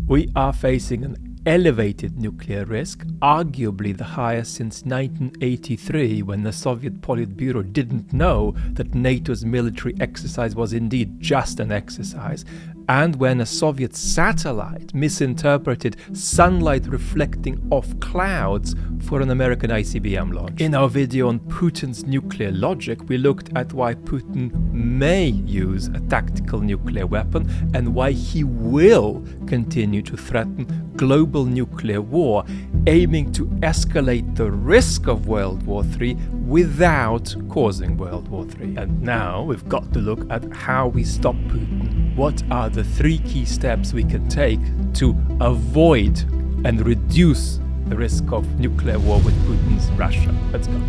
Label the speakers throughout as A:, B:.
A: We are facing an elevated nuclear risk, arguably the highest since 1983, when the Soviet Politburo didn't know that NATO's military exercise was indeed just an exercise, and when a Soviet satellite misinterpreted sunlight reflecting off clouds for an American ICBM launch. In our video on Putin's nuclear logic, we looked at why Putin may use a tactical nuclear weapon and why he will continue to threaten global nuclear war, aiming to escalate the risk of World War III without causing World War III. And now we've got to look at how we stop Putin. What are the 3 key steps we can take to avoid and reduce the risk of nuclear war with Putin's Russia? Let's go.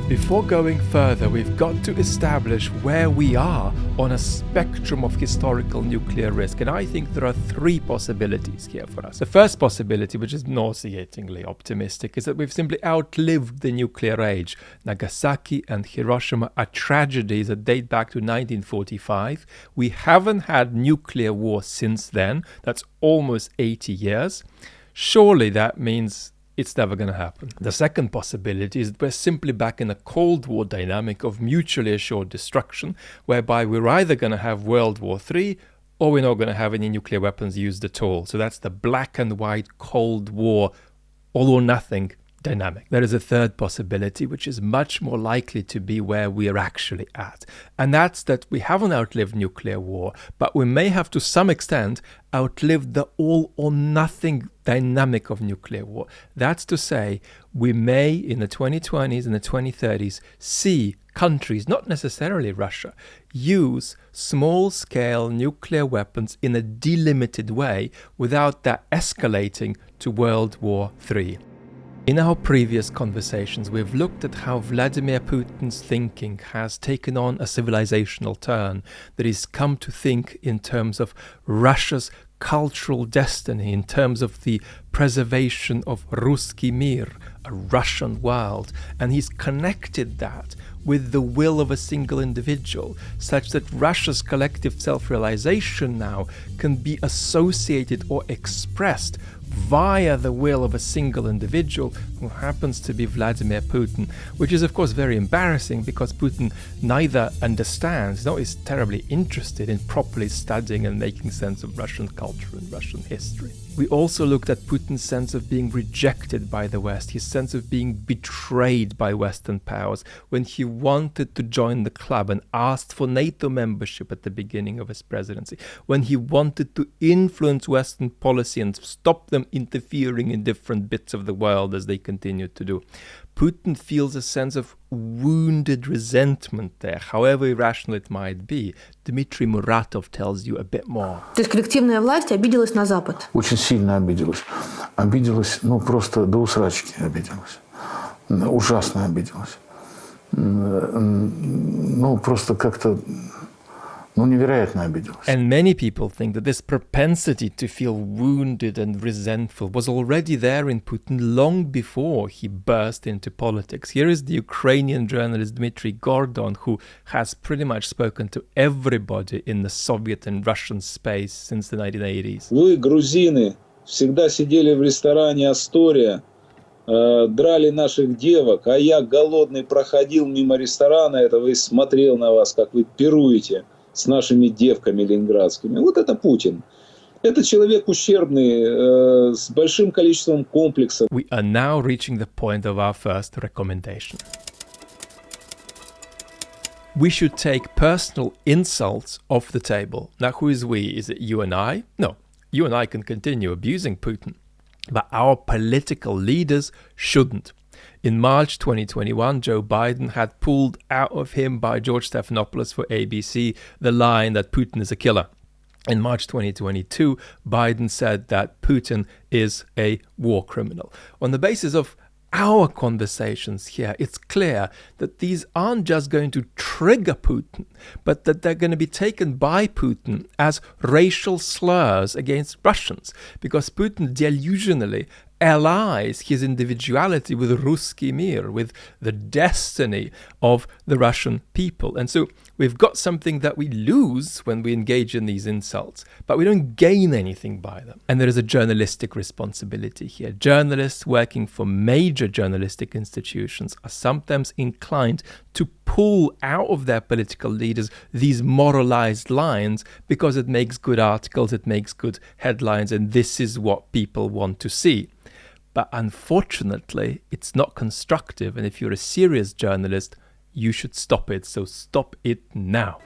A: Before going further, we've got to establish where we are on a spectrum of historical nuclear risk, and I think there are 3 possibilities here for us. The first possibility, which is nauseatingly optimistic, is that we've simply outlived the nuclear age. Nagasaki and Hiroshima are tragedies that date back to 1945. We haven't had nuclear war since then. That's almost 80 years. Surely that means it's never going to happen. The second possibility is that we're simply back in a Cold War dynamic of mutually assured destruction, whereby we're either going to have World War III or we're not going to have any nuclear weapons used at all. So that's the black and white Cold War, all or nothing dynamic. There is a third possibility, which is much more likely to be where we're actually at. And that's that we haven't outlived nuclear war, but we may have to some extent outlived the all or nothing dynamic of nuclear war. That's to say, we may in the 2020s and the 2030s see countries, not necessarily Russia, use small-scale nuclear weapons in a delimited way without that escalating to World War III. In our previous conversations, we've looked at how Vladimir Putin's thinking has taken on a civilizational turn, that he's come to think in terms of Russia's cultural destiny, in terms of the preservation of Ruski Mir, a Russian world, and he's connected that with the will of a single individual, such that Russia's collective self-realization now can be associated or expressed via the will of a single individual who happens to be Vladimir Putin, which is of course very embarrassing because Putin neither understands nor is terribly interested in properly studying and making sense of Russian culture and Russian history. We also looked at Putin's sense of being rejected by the West, his sense of being betrayed by Western powers when he wanted to join the club and asked for NATO membership at the beginning of his presidency, when he wanted to influence Western policy and stop them interfering in different bits of the world as they continued to do. Putin feels a sense of wounded resentment there, however irrational it might be. Dmitri Muratov tells you a bit more.
B: То есть коллективная власть обиделась на Запад?
C: Очень сильно обиделась. Обиделась, просто до усрачки обиделась. Ужасно обиделась. Просто как-то... невероятно обиделась.
A: And many people think that this propensity to feel wounded and resentful was already there in Putin long before he burst into politics. Here is the Ukrainian journalist Dmitri Gordeeva, who has pretty much spoken to everybody in the Soviet and Russian space since the 1980s.
D: Вы, грузины, всегда сидели в ресторане «Астория», драли наших девок, а я голодный проходил мимо ресторана этого и смотрел на вас, как вы пируете с нашими девками ленинградскими. Вот это Путин. Это человек ущербный, с большим количеством комплексов.
A: We are now reaching the point of our first recommendation. We should take personal insults off the table. Now, who is we? Is it you and I? No, you and I can continue abusing Putin, but our political leaders shouldn't. In March 2021, Joe Biden had pulled out of him by George Stephanopoulos for ABC the line that Putin is a killer. In March 2022, Biden said that Putin is a war criminal. On the basis of our conversations here, it's clear that these aren't just going to trigger Putin, but that they're going to be taken by Putin as racial slurs against Russians, because Putin delusionally allies his individuality with Ruski Mir, with the destiny of the Russian people. And so we've got something that we lose when we engage in these insults, but we don't gain anything by them. And there is a journalistic responsibility here. Journalists working for major journalistic institutions are sometimes inclined to pull out of their political leaders these moralized lines because it makes good articles, it makes good headlines, and this is what people want to see. But unfortunately, it's not constructive, and if you're a serious journalist, you should stop it. So stop it now.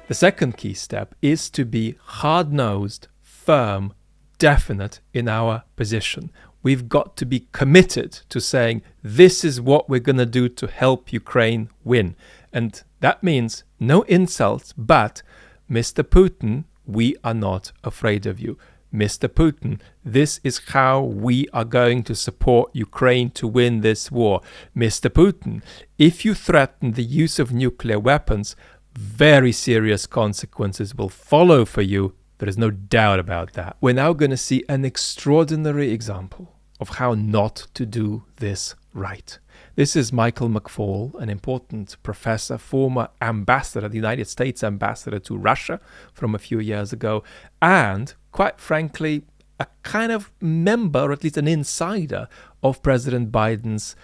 A: The second key step is to be hard-nosed, firm, definite in our position. We've got to be committed to saying, this is what we're going to do to help Ukraine win. And that means no insults, but Mr. Putin, we are not afraid of you. Mr. Putin, this is how we are going to support Ukraine to win this war. Mr. Putin, if you threaten the use of nuclear weapons, very serious consequences will follow for you. There is no doubt about that. We're now going to see an extraordinary example of how not to do this right. This is Michael McFaul, an important professor, former ambassador, the United States ambassador to Russia from a few years ago, and quite frankly, a kind of member, or at least an insider, of President Biden's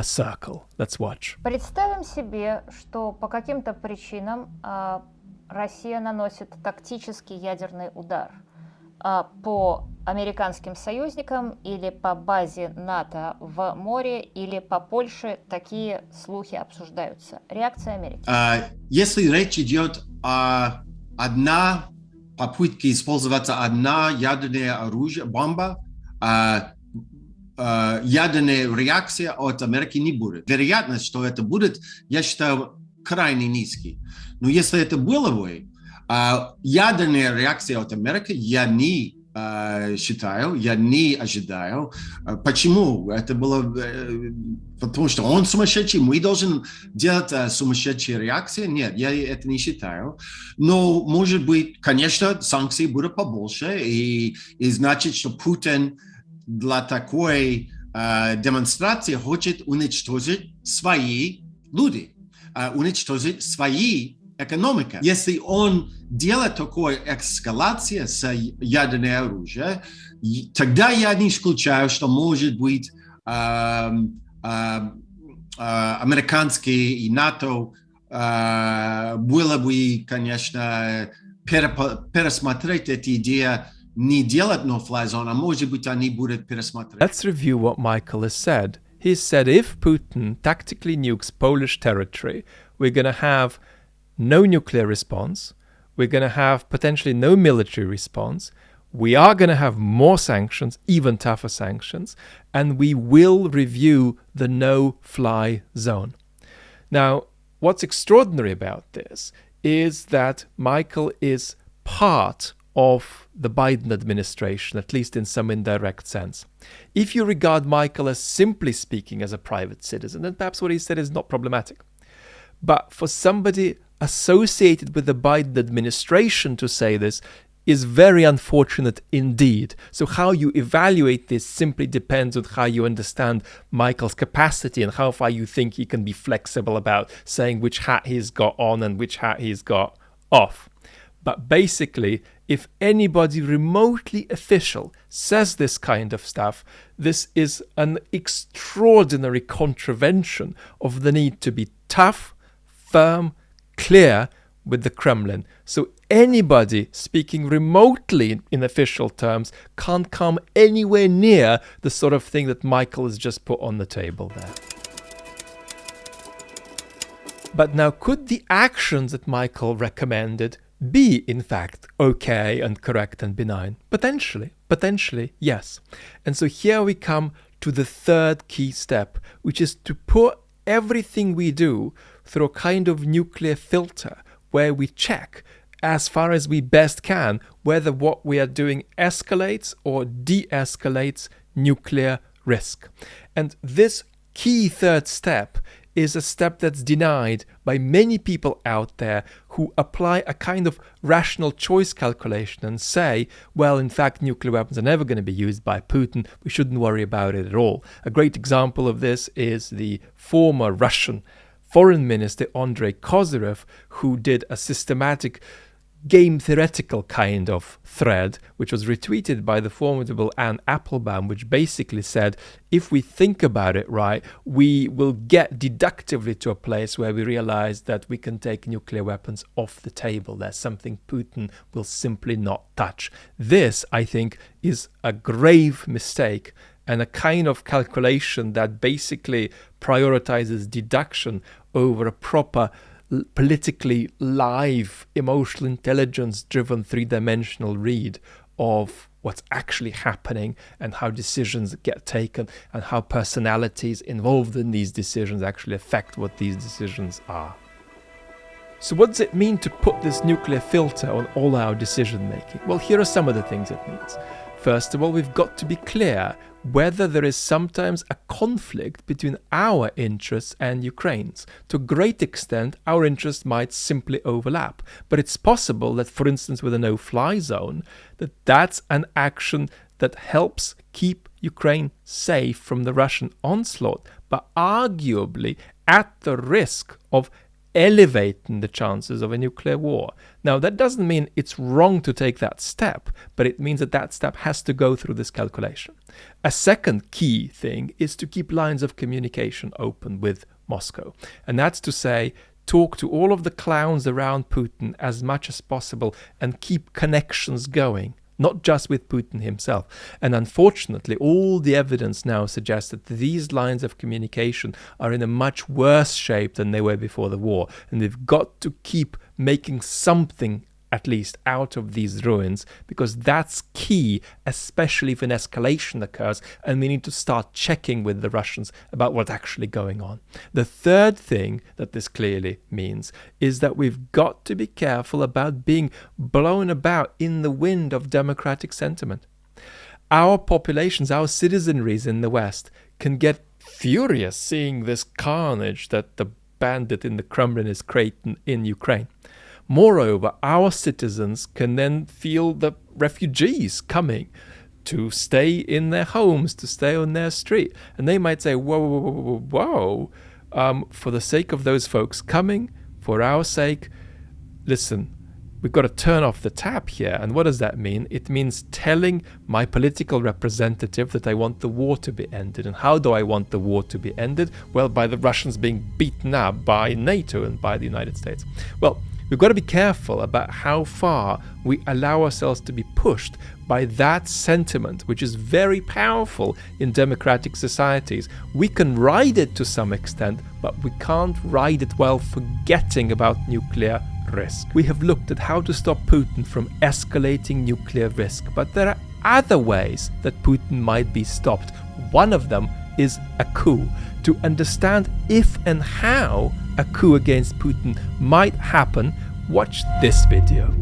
A: circle. Let's watch.
E: Представим себе, что по каким-то причинам Россия наносит тактический ядерный удар по американским союзникам или по базе НАТО в море или по Польше. Такие слухи обсуждаются. Реакция Америки.
F: Если речь идет о одной попытке использовать одна ядерное оружие, бомба, ядерная реакция от Америки не будет. Вероятность, что это будет, я считаю, крайне низкий. Но если это было бы, ядерная реакция от Америки, я не считаю, я не ожидаю. Почему? Это было... Потому что он сумасшедший, мы должны делать сумасшедшие реакции? Нет, я это не считаю. Но, может быть, конечно, санкции будут побольше, и значит, что Путин для такой демонстрации хочет уничтожить свои люди, уничтожить свои экономики. Если он делает такую эскалацию с ядерным оружием, тогда я не исключаю, что может быть американские и НАТО было бы, конечно, пересмотреть эти идеи, не делать no-fly zone, а может быть они будут пересмотреть.
A: Let's review what Michael has said. He said if Putin tactically nukes Polish territory, we're going to have no nuclear response, we're going to have potentially no military response, we are going to have more sanctions, even tougher sanctions, and we will review the no-fly zone. Now, what's extraordinary about this is that Michael is part of the Biden administration, at least in some indirect sense. If you regard Michael as simply speaking as a private citizen, then perhaps what he said is not problematic. But for somebody associated with the Biden administration to say this is very unfortunate indeed. So how you evaluate this simply depends on how you understand Michael's capacity and how far you think he can be flexible about saying which hat he's got on and which hat he's got off. But basically, if anybody remotely official says this kind of stuff, this is an extraordinary contravention of the need to be tough, firm, clear with the Kremlin. So anybody speaking remotely in official terms can't come anywhere near the sort of thing that Michael has just put on the table there. But now, could the actions that Michael recommended be, in fact, okay and correct and benign? Potentially, yes. And so here we come to the third key step, which is to put everything we do through a kind of nuclear filter where we check as far as we best can whether what we are doing escalates or de-escalates nuclear risk. And this key third step is a step that's denied by many people out there who apply a kind of rational choice calculation and say, well, in fact, nuclear weapons are never going to be used by Putin. We shouldn't worry about it at all. A great example of this is the former Russian Foreign Minister Andrei Kozyrev, who did a systematic game theoretical kind of thread, which was retweeted by the formidable Anne Applebaum, which basically said, if we think about it right, we will get deductively to a place where we realize that we can take nuclear weapons off the table. There's something Putin will simply not touch. This, I think, is a grave mistake and a kind of calculation that basically prioritizes deduction over a proper politically live, emotional intelligence-driven three-dimensional read of what's actually happening and how decisions get taken and how personalities involved in these decisions actually affect what these decisions are. So what does it mean to put this nuclear filter on all our decision-making? Well, here are some of the things it means. First of all, we've got to be clear whether there is sometimes a conflict between our interests and Ukraine's. To a great extent, our interests might simply overlap. But it's possible that, for instance, with a no-fly zone, that's an action that helps keep Ukraine safe from the Russian onslaught, but arguably at the risk of elevating the chances of a nuclear war. Now, that doesn't mean it's wrong to take that step, but it means that that step has to go through this calculation. A second key thing is to keep lines of communication open with Moscow. And that's to say, talk to all of the clowns around Putin as much as possible and keep connections going, not just with Putin himself. And unfortunately, all the evidence now suggests that these lines of communication are in a much worse shape than they were before the war. And we've got to keep making something, at least, out of these ruins, because that's key, especially if an escalation occurs and we need to start checking with the Russians about what's actually going on. The third thing that this clearly means is that we've got to be careful about being blown about in the wind of democratic sentiment. Our populations, our citizenries in the West can get furious seeing this carnage that the bandit in the Kremlin is creating in Ukraine. Moreover, our citizens can then feel the refugees coming to stay in their homes, to stay on their street. And they might say, whoa, for the sake of those folks coming, for our sake, listen, we've got to turn off the tap here. And what does that mean? It means telling my political representative that I want the war to be ended. And how do I want the war to be ended? Well, by the Russians being beaten up by NATO and by the United States. Well, we've got to be careful about how far we allow ourselves to be pushed by that sentiment, which is very powerful in democratic societies. We can ride it to some extent, but we can't ride it while forgetting about nuclear risk. We have looked at how to stop Putin from escalating nuclear risk, but there are other ways that Putin might be stopped. One of them is a coup. To understand if and how a coup against Putin might happen, watch this video.